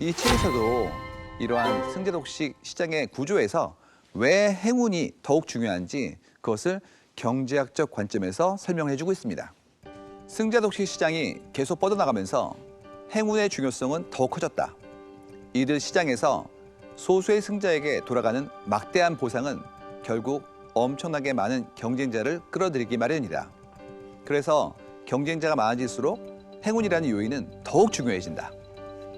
이 책에서도 이러한 승자독식 시장의 구조에서 왜 행운이 더욱 중요한지 그것을 경제학적 관점에서 설명해주고 있습니다. 승자독식 시장이 계속 뻗어나가면서 행운의 중요성은 더욱 커졌다. 이들 시장에서 소수의 승자에게 돌아가는 막대한 보상은 결국 엄청나게 많은 경쟁자를 끌어들이기 마련이다. 그래서 경쟁자가 많아질수록 행운이라는 요인은 더욱 중요해진다.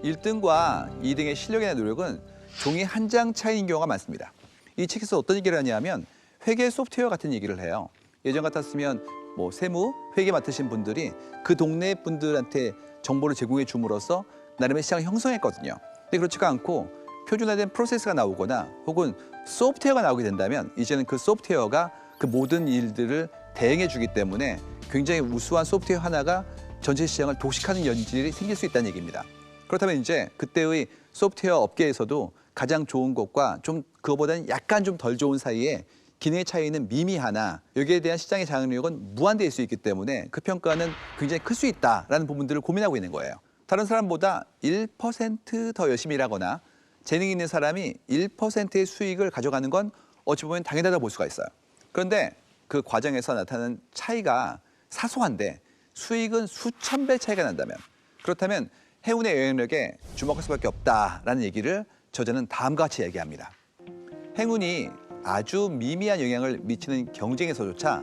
1등과 2등의 실력이나 노력은 종이 한 장 차이인 경우가 많습니다. 이 책에서 어떤 얘기를 하냐면 회계 소프트웨어 같은 얘기를 해요. 예전 같았으면 세무, 회계 맡으신 분들이 그 동네 분들한테 정보를 제공해 줌으로써 나름의 시장을 형성했거든요. 근데 그렇지가 않고 표준화된 프로세스가 나오거나 혹은 소프트웨어가 나오게 된다면 이제는 그 소프트웨어가 그 모든 일들을 대행해 주기 때문에 굉장히 우수한 소프트웨어 하나가 전체 시장을 독식하는 연질이 생길 수 있다는 얘기입니다. 그렇다면 이제 그때의 소프트웨어 업계에서도 가장 좋은 것과 좀 그거보다는 약간 좀 덜 좋은 사이에 기능의 차이는 미미하나 여기에 대한 시장의 장악력은 무한대일 수 있기 때문에 그 평가는 굉장히 클 수 있다라는 부분들을 고민하고 있는 거예요. 다른 사람보다 1% 더 열심히 일하거나 재능이 있는 사람이 1%의 수익을 가져가는 건 어찌 보면 당연하다고 볼 수가 있어요. 그런데 그 과정에서 나타나는 차이가 사소한데 수익은 수천 배 차이가 난다면 그렇다면 행운의 영향력에 주목할 수밖에 없다라는 얘기를 저자는 다음과 같이 얘기합니다. 행운이 아주 미미한 영향을 미치는 경쟁에서조차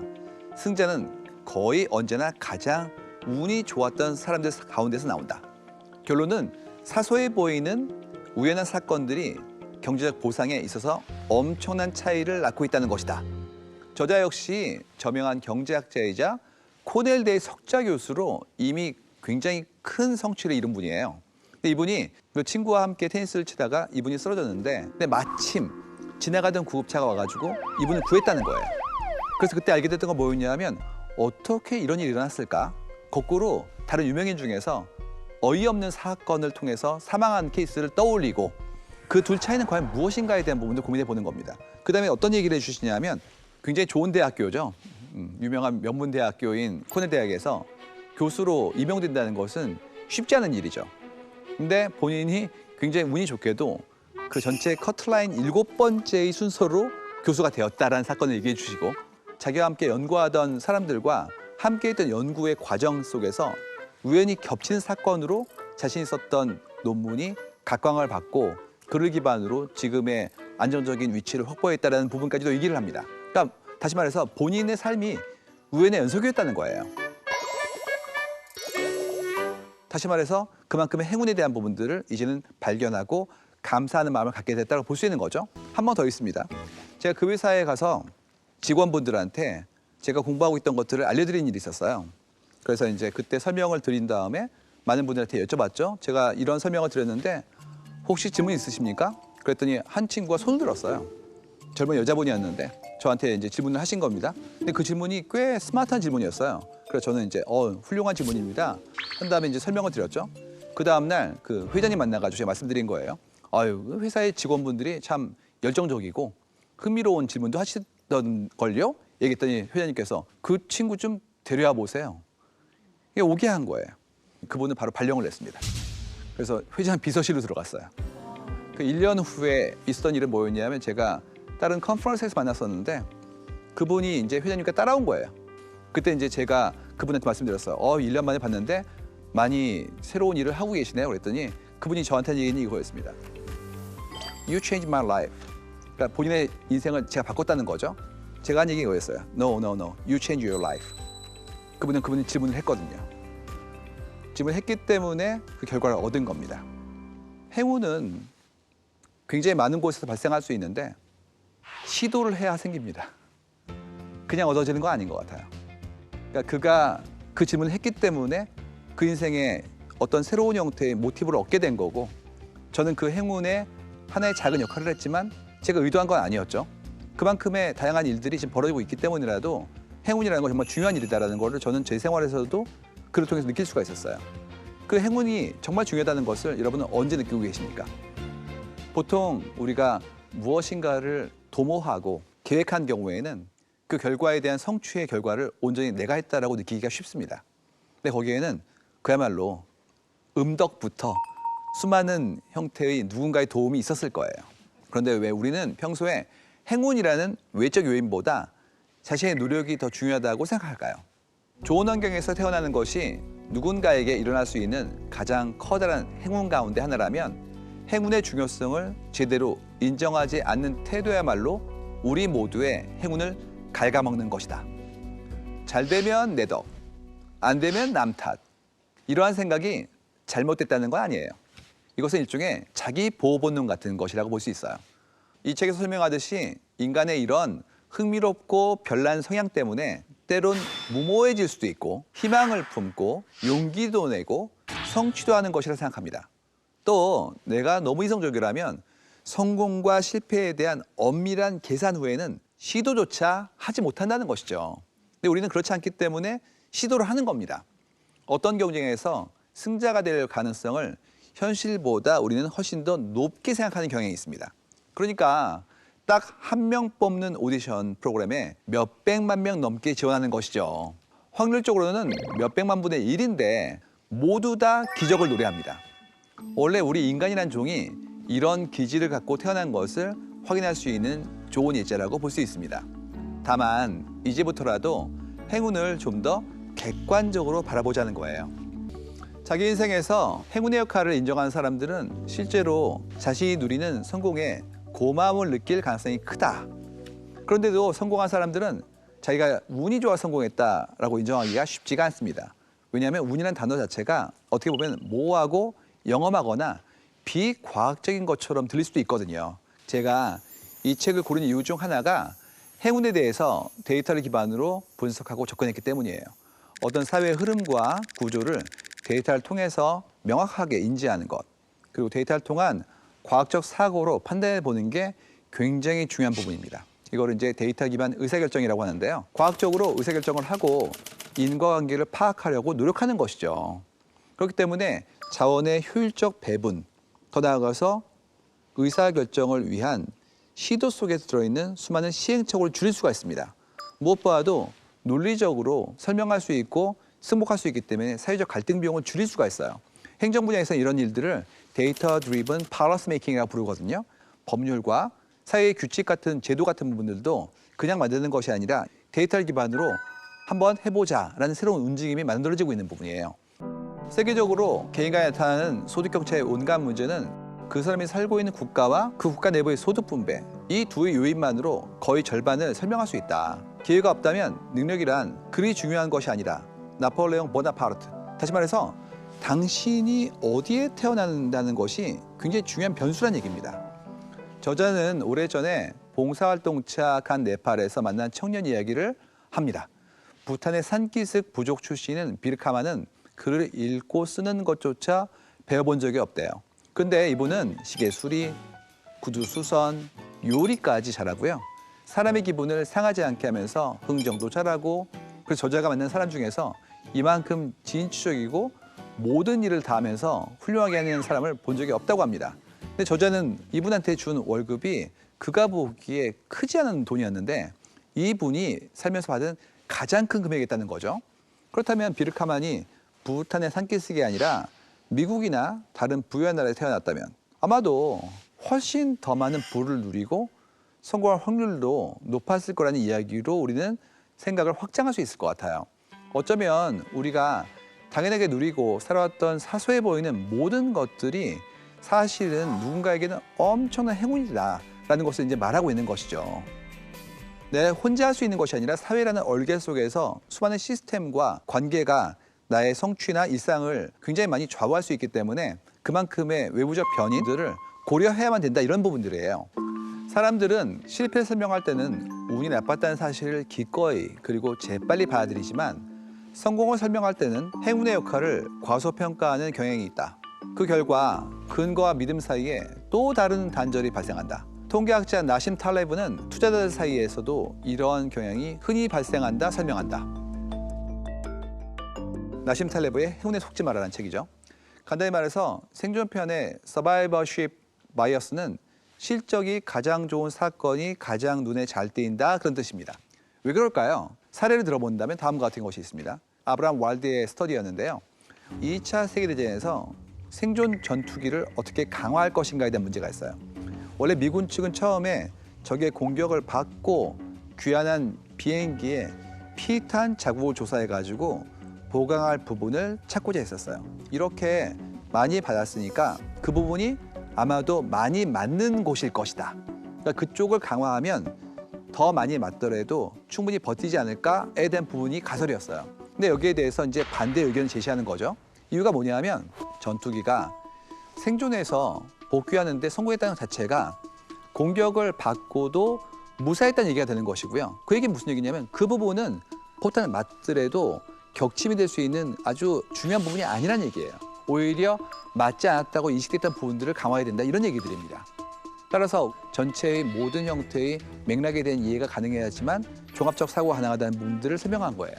승자는 거의 언제나 가장 운이 좋았던 사람들 가운데서 나온다. 결론은 사소해 보이는 우연한 사건들이 경제적 보상에 있어서 엄청난 차이를 낳고 있다는 것이다. 저자 역시 저명한 경제학자이자 코넬대의 석좌 교수로 이미 굉장히 큰 성취를 이룬 분이에요. 근데 이분이 그 친구와 함께 테니스를 치다가 이분이 쓰러졌는데 근데 마침 지나가던 구급차가 와가지고 이분을 구했다는 거예요. 그래서 그때 알게 됐던 건 뭐였냐면 어떻게 이런 일이 일어났을까? 거꾸로 다른 유명인 중에서 어이없는 사건을 통해서 사망한 케이스를 떠올리고 그 둘 차이는 과연 무엇인가에 대한 부분도 고민해 보는 겁니다. 그다음에 어떤 얘기를 해주시냐면 굉장히 좋은 대학교죠. 유명한 명문대학교인 코넬 대학에서 교수로 임용된다는 것은 쉽지 않은 일이죠. 근데 본인이 굉장히 운이 좋게도 그 전체 커트라인 7번째의 순서로 교수가 되었다라는 사건을 얘기해 주시고 자기와 함께 연구하던 사람들과 함께 했던 연구의 과정 속에서 우연히 겹치는 사건으로 자신이 썼던 논문이 각광을 받고 그를 기반으로 지금의 안정적인 위치를 확보했다는 부분까지도 얘기를 합니다. 그러니까 다시 말해서 본인의 삶이 우연의 연속이었다는 거예요. 다시 말해서 그만큼의 행운에 대한 부분들을 이제는 발견하고 감사하는 마음을 갖게 됐다고 볼 수 있는 거죠. 한 번 더 있습니다. 제가 그 회사에 가서 직원분들한테 제가 공부하고 있던 것들을 알려드린 일이 있었어요. 그래서 이제 그때 설명을 드린 다음에 많은 분들한테 여쭤봤죠. 제가 이런 설명을 드렸는데 혹시 질문 있으십니까? 그랬더니 한 친구가 손을 들었어요. 젊은 여자분이었는데 저한테 이제 질문을 하신 겁니다. 근데 그 질문이 꽤 스마트한 질문이었어요. 그래서 저는 이제 훌륭한 질문입니다. 한 다음에 이제 설명을 드렸죠. 그 다음 날 그 회장님 만나가지고 제가 말씀드린 거예요. 회사의 직원분들이 참 열정적이고 흥미로운 질문도 하시던 걸요? 얘기했더니 회장님께서 그 친구 좀 데려와 보세요. 이게 오게 한 거예요. 그분은 바로 발령을 냈습니다. 그래서 회장 비서실로 들어갔어요. 그 1년 후에 있었던 일은 뭐였냐면 제가 다른 컨퍼런스에서 만났었는데 그분이 이제 회장님께 따라온 거예요. 그때 이제 제가 그분한테 말씀드렸어요. 1년 만에 봤는데 많이 새로운 일을 하고 계시네요. 그랬더니 그분이 저한테 얘기한 이거였습니다. You changed my life. 그러니까 본인의 인생을 제가 바꿨다는 거죠. 제가 한 얘기가 이거였어요. No. You changed your life. 그분이 질문을 했거든요. 질문을 했기 때문에 그 결과를 얻은 겁니다. 행운은 굉장히 많은 곳에서 발생할 수 있는데 시도를 해야 생깁니다. 그냥 얻어지는 건 아닌 것 같아요. 그러니까 그가 그 질문을 했기 때문에 그 인생에 어떤 새로운 형태의 모티브를 얻게 된 거고 저는 그 행운에 하나의 작은 역할을 했지만 제가 의도한 건 아니었죠. 그만큼의 다양한 일들이 지금 벌어지고 있기 때문이라도 행운이라는 건 정말 중요한 일이다라는 거를 저는 제 생활에서도 그를 통해서 느낄 수가 있었어요. 그 행운이 정말 중요하다는 것을 여러분은 언제 느끼고 계십니까? 보통 우리가 무엇인가를 도모하고 계획한 경우에는 그 결과에 대한 성취의 결과를 온전히 내가 했다라고 느끼기가 쉽습니다. 근데 거기에는 그야말로 음덕부터 수많은 형태의 누군가의 도움이 있었을 거예요. 그런데 왜 우리는 평소에 행운이라는 외적 요인보다 자신의 노력이 더 중요하다고 생각할까요? 좋은 환경에서 태어나는 것이 누군가에게 일어날 수 있는 가장 커다란 행운 가운데 하나라면 행운의 중요성을 제대로 인정하지 않는 태도야말로 우리 모두의 행운을 갉아먹는 것이다. 잘 되면 내 덕, 안 되면 남 탓. 이러한 생각이 잘못됐다는 건 아니에요. 이것은 일종의 자기 보호 본능 같은 것이라고 볼 수 있어요. 이 책에서 설명하듯이 인간의 이런 흥미롭고 별난 성향 때문에 때론 무모해질 수도 있고 희망을 품고 용기도 내고 성취도 하는 것이라 생각합니다. 또 내가 너무 이성적이라면 성공과 실패에 대한 엄밀한 계산 후에는 시도조차 하지 못한다는 것이죠. 근데 우리는 그렇지 않기 때문에 시도를 하는 겁니다. 어떤 경쟁에서 승자가 될 가능성을 현실보다 우리는 훨씬 더 높게 생각하는 경향이 있습니다. 그러니까 딱 한 명 뽑는 오디션 프로그램에 몇백만 명 넘게 지원하는 것이죠. 확률적으로는 몇백만 분의 1인데 모두 다 기적을 노래합니다. 원래 우리 인간이란 종이 이런 기질을 갖고 태어난 것을 확인할 수 있는 좋은 예자라고 볼 수 있습니다. 다만 이제부터라도 행운을 좀 더 객관적으로 바라보자는 거예요. 자기 인생에서 행운의 역할을 인정하는 사람들은 실제로 자신이 누리는 성공에 고마움을 느낄 가능성이 크다. 그런데도 성공한 사람들은 자기가 운이 좋아 성공했다라고 인정하기가 쉽지가 않습니다. 왜냐하면 운이라는 단어 자체가 어떻게 보면 모호하고 영험하거나 비과학적인 것처럼 들릴 수도 있거든요. 제가 이 책을 고른 이유 중 하나가 행운에 대해서 데이터를 기반으로 분석하고 접근했기 때문이에요. 어떤 사회의 흐름과 구조를 데이터를 통해서 명확하게 인지하는 것, 그리고 데이터를 통한 과학적 사고로 판단해 보는 게 굉장히 중요한 부분입니다. 이거를 이제 데이터 기반 의사결정이라고 하는데요. 과학적으로 의사결정을 하고 인과관계를 파악하려고 노력하는 것이죠. 그렇기 때문에 자원의 효율적 배분, 더 나아가서 의사결정을 위한 시도 속에 들어있는 수많은 시행착오를 줄일 수가 있습니다. 무엇보다도 논리적으로 설명할 수 있고 승복할 수 있기 때문에 사회적 갈등 비용을 줄일 수가 있어요. 행정 분야에서 이런 일들을 데이터 드리븐 policy making이라고 부르거든요. 법률과 사회의 규칙 같은 제도 같은 부분들도 그냥 만드는 것이 아니라 데이터를 기반으로 한번 해보자라는 새로운 움직임이 만들어지고 있는 부분이에요. 세계적으로 개인 간에 나타나는 소득 격차의 온갖 문제는 그 사람이 살고 있는 국가와 그 국가 내부의 소득 분배, 이 두 요인만으로 거의 절반을 설명할 수 있다. 기회가 없다면 능력이란 그리 중요한 것이 아니라 나폴레옹 보나파르트. 다시 말해서 당신이 어디에 태어난다는 것이 굉장히 중요한 변수란 얘기입니다. 저자는 오래전에 봉사활동차 간 네팔에서 만난 청년 이야기를 합니다. 부탄의 산기슭 부족 출신인 비르카마는 글을 읽고 쓰는 것조차 배워본 적이 없대요. 근데 이분은 시계 수리, 구두 수선, 요리까지 잘하고요. 사람의 기분을 상하지 않게 하면서 흥정도 잘하고, 그래서 저자가 만난 사람 중에서 이만큼 진취적이고 모든 일을 다 하면서 훌륭하게 하는 사람을 본 적이 없다고 합니다. 근데 저자는 이분한테 준 월급이 그가 보기에 크지 않은 돈이었는데 이분이 살면서 받은 가장 큰 금액이었다는 거죠. 그렇다면 비르카만이 부탄의 산기슭이 아니라 미국이나 다른 부유한 나라에 태어났다면 아마도 훨씬 더 많은 부를 누리고 성공할 확률도 높았을 거라는 이야기로 우리는 생각을 확장할 수 있을 것 같아요. 어쩌면 우리가 당연하게 누리고 살아왔던 사소해 보이는 모든 것들이 사실은 누군가에게는 엄청난 행운이다라는 것을 이제 말하고 있는 것이죠. 내 혼자 할 수 있는 것이 아니라 사회라는 얼개 속에서 수많은 시스템과 관계가 나의 성취나 일상을 굉장히 많이 좌우할 수 있기 때문에 그만큼의 외부적 변이들을 고려해야만 된다, 이런 부분들이에요. 사람들은 실패를 설명할 때는 운이 나빴다는 사실을 기꺼이 그리고 재빨리 받아들이지만 성공을 설명할 때는 행운의 역할을 과소평가하는 경향이 있다. 그 결과 근거와 믿음 사이에 또 다른 단절이 발생한다. 통계학자 나심 탈레브는 투자자들 사이에서도 이러한 경향이 흔히 발생한다 설명한다. 나심 탈레브의 행운에 속지 마라라는 책이죠. 간단히 말해서 생존편의 서바이버십 바이어스는 실적이 가장 좋은 사건이 가장 눈에 잘 띄인다, 그런 뜻입니다. 왜 그럴까요? 사례를 들어본다면 다음과 같은 것이 있습니다. 아브라함 왈드의 스터디였는데요. 2차 세계대전에서 생존 전투기를 어떻게 강화할 것인가에 대한 문제가 있어요. 원래 미군 측은 처음에 적의 공격을 받고 귀환한 비행기에 피탄 자국을 조사해가지고 보강할 부분을 찾고자 했었어요. 이렇게 많이 받았으니까 그 부분이 아마도 많이 맞는 곳일 것이다. 그러니까 그쪽을 강화하면 더 많이 맞더라도 충분히 버티지 않을까에 대한 부분이 가설이었어요. 근데 여기에 대해서 이제 반대 의견을 제시하는 거죠. 이유가 뭐냐면 전투기가 생존해서 복귀하는데 성공했다는 것 자체가 공격을 받고도 무사했다는 얘기가 되는 것이고요. 그 얘기는 무슨 얘기냐면 그 부분은 포탄을 맞더라도 격침이 될 수 있는 아주 중요한 부분이 아니란 얘기예요. 오히려 맞지 않았다고 인식됐던 부분들을 강화해야 된다 이런 얘기들입니다. 따라서 전체의 모든 형태의 맥락에 대한 이해가 가능해야지만 종합적 사고가 가능하다는 부분들을 설명한 거예요.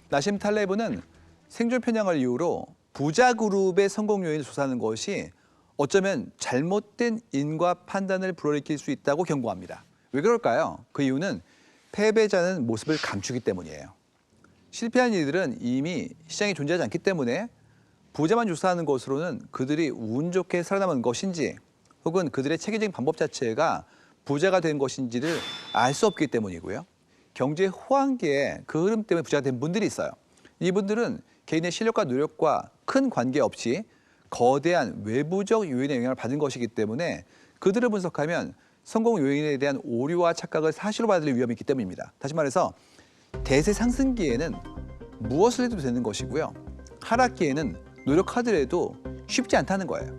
나심 탈레브는 생존 편향을 이유로 부자 그룹의 성공 요인을 조사하는 것이 어쩌면 잘못된 인과 판단을 불러일으킬 수 있다고 경고합니다. 왜 그럴까요? 그 이유는 패배자는 모습을 감추기 때문이에요. 실패한 이들은 이미 시장에 존재하지 않기 때문에 부자만 조사하는 것으로는 그들이 운 좋게 살아남은 것인지 혹은 그들의 체계적인 방법 자체가 부자가 된 것인지를 알 수 없기 때문이고요. 경제 호황기에 그 흐름 때문에 부자가 된 분들이 있어요. 이분들은 개인의 실력과 노력과 큰 관계없이 거대한 외부적 요인의 영향을 받은 것이기 때문에 그들을 분석하면 성공 요인에 대한 오류와 착각을 사실로 받을 위험이 있기 때문입니다. 다시 말해서 대세 상승기에는 무엇을 해도 되는 것이고요. 하락기에는 노력하더라도 쉽지 않다는 거예요.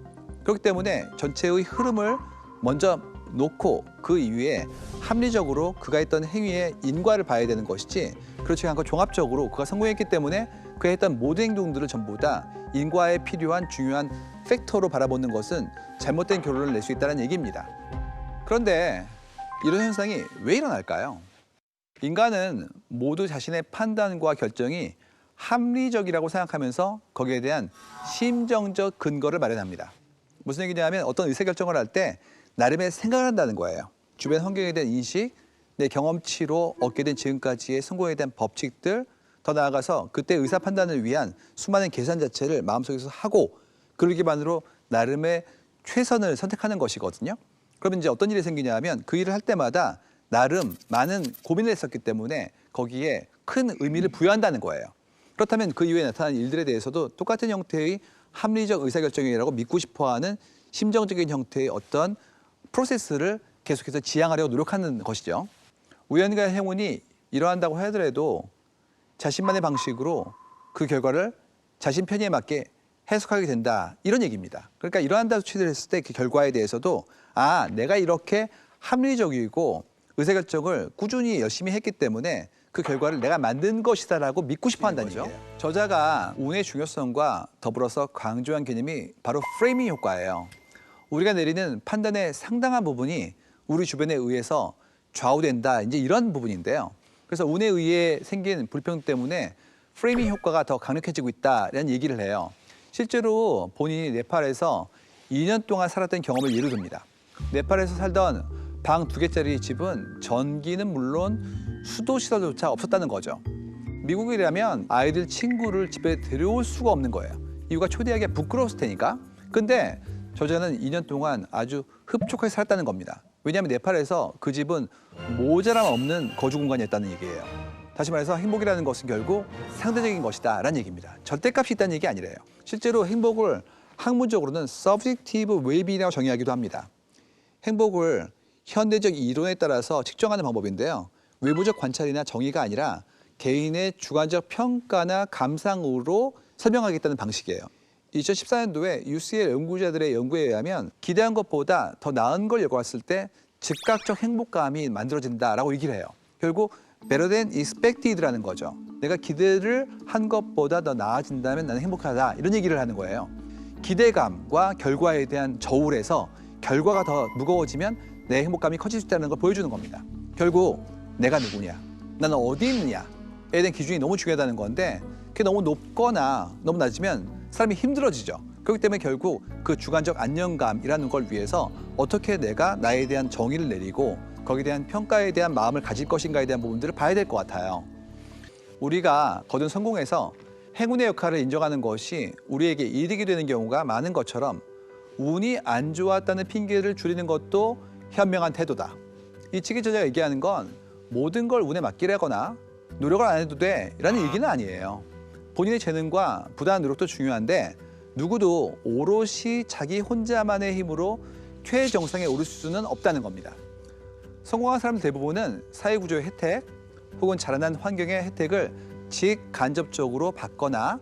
그렇기 때문에 전체의 흐름을 먼저 놓고 그 이후에 합리적으로 그가 했던 행위의 인과를 봐야 되는 것이지 그렇지 않고 종합적으로 그가 성공했기 때문에 그가 했던 모든 행동들을 전부 다 인과에 필요한 중요한 팩터로 바라보는 것은 잘못된 결론을 낼 수 있다는 얘기입니다. 그런데 이런 현상이 왜 일어날까요? 인간은 모두 자신의 판단과 결정이 합리적이라고 생각하면서 거기에 대한 심정적 근거를 마련합니다. 무슨 얘기냐면 어떤 의사결정을 할 때 나름의 생각을 한다는 거예요. 주변 환경에 대한 인식, 내 경험치로 얻게 된 지금까지의 성공에 대한 법칙들, 더 나아가서 그때 의사 판단을 위한 수많은 계산 자체를 마음속에서 하고 그를 기반으로 나름의 최선을 선택하는 것이거든요. 그러면 이제 어떤 일이 생기냐 하면 그 일을 할 때마다 나름 많은 고민을 했었기 때문에 거기에 큰 의미를 부여한다는 거예요. 그렇다면 그 이후에 나타난 일들에 대해서도 똑같은 형태의 합리적 의사결정이라고 믿고 싶어하는 심정적인 형태의 어떤 프로세스를 계속해서 지향하려고 노력하는 것이죠. 우연과 행운이 이러한다고 하더라도 자신만의 방식으로 그 결과를 자신 편의에 맞게 해석하게 된다 이런 얘기입니다. 그러니까 이러한다고 취재를 했을 때 그 결과에 대해서도 내가 이렇게 합리적이고 의사결정을 꾸준히 열심히 했기 때문에 그 결과를 내가 만든 것이다라고 믿고 싶어 한다는 거죠. 저자가 운의 중요성과 더불어서 강조한 개념이 바로 프레이밍 효과예요. 우리가 내리는 판단의 상당한 부분이 우리 주변에 의해서 좌우된다 이제 이런 부분인데요. 그래서 운에 의해 생긴 불평 때문에 프레이밍 효과가 더 강력해지고 있다라는 얘기를 해요. 실제로 본인이 네팔에서 2년 동안 살았던 경험을 예로 듭니다. 네팔에서 살던 방 2개짜리 집은 전기는 물론 수도 시설조차 없었다는 거죠. 미국이라면 아이들 친구를 집에 데려올 수가 없는 거예요. 이유가 초대하기가 부끄러웠을 테니까. 근데 저자는 2년 동안 아주 흡족하게 살았다는 겁니다. 왜냐하면 네팔에서 그 집은 모자람 없는 거주 공간이었다는 얘기예요. 다시 말해서 행복이라는 것은 결국 상대적인 것이다라는 얘기입니다. 절대값이 있다는 얘기 아니래요. 실제로 행복을 학문적으로는 subjective well-being이라고 정의하기도 합니다. 행복을 현대적 이론에 따라서 측정하는 방법인데요. 외부적 관찰이나 정의가 아니라 개인의 주관적 평가나 감상으로 설명하겠다는 방식이에요. 2014년도에 UCL 연구자들의 연구에 의하면 기대한 것보다 더 나은 걸 예고했을 때 즉각적 행복감이 만들어진다라고 얘기를 해요. 결국 better than expected라는 거죠. 내가 기대를 한 것보다 더 나아진다면 나는 행복하다 이런 얘기를 하는 거예요. 기대감과 결과에 대한 저울에서 결과가 더 무거워지면 내 행복감이 커질 수 있다는 걸 보여주는 겁니다. 결국 내가 누구냐, 나는 어디 있느냐에 대한 기준이 너무 중요하다는 건데 그게 너무 높거나 너무 낮으면 사람이 힘들어지죠. 그렇기 때문에 결국 그 주관적 안정감이라는 걸 위해서 어떻게 내가 나에 대한 정의를 내리고 거기에 대한 평가에 대한 마음을 가질 것인가에 대한 부분들을 봐야 될 것 같아요. 우리가 거둔 성공에서 행운의 역할을 인정하는 것이 우리에게 이득이 되는 경우가 많은 것처럼 운이 안 좋았다는 핑계를 줄이는 것도 현명한 태도다. 이 책 저자가 얘기하는 건 모든 걸 운에 맡기려거나 노력을 안 해도 돼라는 얘기는 아니에요. 본인의 재능과 부단한 노력도 중요한데 누구도 오롯이 자기 혼자만의 힘으로 최정상에 오를 수는 없다는 겁니다. 성공한 사람 대부분은 사회구조의 혜택 혹은 자라난 환경의 혜택을 직간접적으로 받거나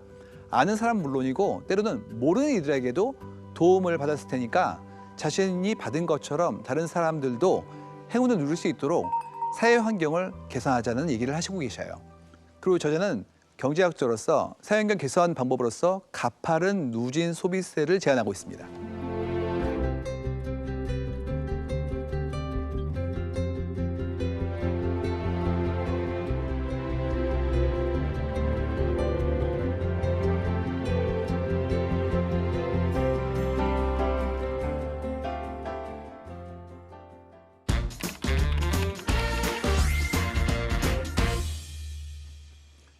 아는 사람 물론이고 때로는 모르는 이들에게도 도움을 받았을 테니까 자신이 받은 것처럼 다른 사람들도 행운을 누릴 수 있도록 사회 환경을 개선하자는 얘기를 하시고 계셔요. 그리고 저자는 경제학자로서 사회 환경 개선 방법으로서 가파른 누진 소비세를 제안하고 있습니다.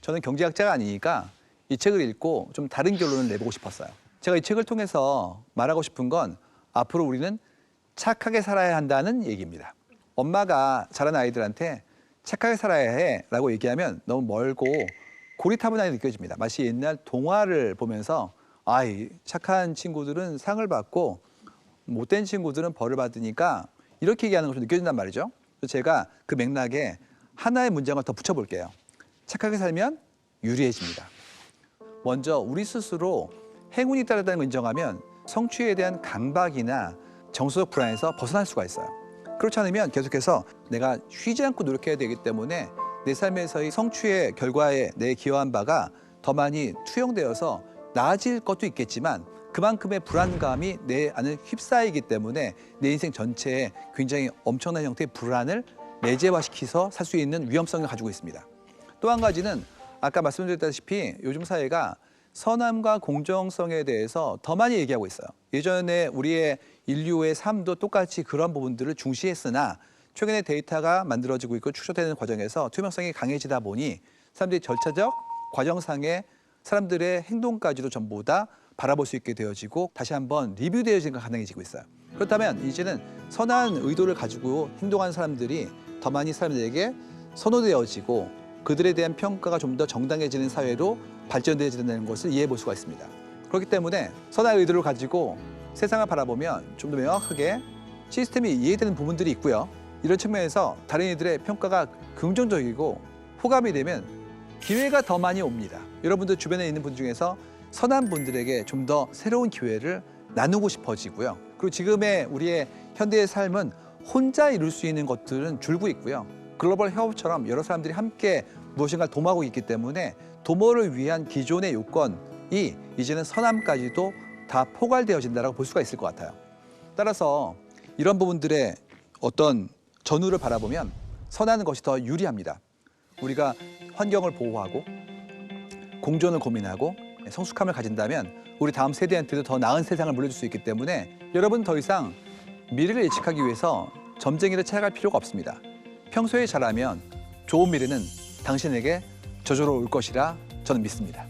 저는 경제학자가 아니니까 이 책을 읽고 좀 다른 결론을 내보고 싶었어요. 제가 이 책을 통해서 말하고 싶은 건 앞으로 우리는 착하게 살아야 한다는 얘기입니다. 엄마가 자란 아이들한테 착하게 살아야 해라고 얘기하면 너무 멀고 고리타분하게 느껴집니다. 마치 옛날 동화를 보면서 아이 착한 친구들은 상을 받고 못된 친구들은 벌을 받으니까 이렇게 얘기하는 것처럼 느껴진단 말이죠. 그래서 제가 그 맥락에 하나의 문장을 더 붙여볼게요. 착하게 살면 유리해집니다. 먼저 우리 스스로 행운이 있다는 걸 인정하면 성취에 대한 강박이나 정서적 불안에서 벗어날 수가 있어요. 그렇지 않으면 계속해서 내가 쉬지 않고 노력해야 되기 때문에 내 삶에서의 성취의 결과에 내 기여한 바가 더 많이 투영되어서 나아질 것도 있겠지만 그만큼의 불안감이 내 안에 휩싸이기 때문에 내 인생 전체에 굉장히 엄청난 형태의 불안을 내재화시켜서 살 수 있는 위험성을 가지고 있습니다. 또 한 가지는 아까 말씀드렸다시피 요즘 사회가 선함과 공정성에 대해서 더 많이 얘기하고 있어요. 예전에 우리의 인류의 삶도 똑같이 그런 부분들을 중시했으나 최근에 데이터가 만들어지고 있고 축소되는 과정에서 투명성이 강해지다 보니 사람들이 절차적 과정상의 사람들의 행동까지도 전부 다 바라볼 수 있게 되어지고 다시 한번 리뷰되어지는 게 가능해지고 있어요. 그렇다면 이제는 선한 의도를 가지고 행동하는 사람들이 더 많이 사람들에게 선호되어지고 그들에 대한 평가가 좀 더 정당해지는 사회로 발전되어지는 것을 이해해 볼 수가 있습니다. 그렇기 때문에 선한 의도를 가지고 세상을 바라보면 좀 더 명확하게 시스템이 이해되는 부분들이 있고요. 이런 측면에서 다른 이들의 평가가 긍정적이고 호감이 되면 기회가 더 많이 옵니다. 여러분들 주변에 있는 분 중에서 선한 분들에게 좀 더 새로운 기회를 나누고 싶어지고요. 그리고 지금의 우리의 현대의 삶은 혼자 이룰 수 있는 것들은 줄고 있고요. 글로벌 협업처럼 여러 사람들이 함께 무엇인가 도모하고 있기 때문에 도모를 위한 기존의 요건이 이제는 선함까지도 다 포괄되어진다고 볼 수가 있을 것 같아요. 따라서 이런 부분들의 어떤 전후를 바라보면 선하는 것이 더 유리합니다. 우리가 환경을 보호하고 공존을 고민하고 성숙함을 가진다면 우리 다음 세대한테도 더 나은 세상을 물려줄 수 있기 때문에 여러분 더 이상 미래를 예측하기 위해서 점쟁이를 찾아갈 필요가 없습니다. 평소에 잘하면 좋은 미래는 당신에게 저절로 올 것이라 저는 믿습니다.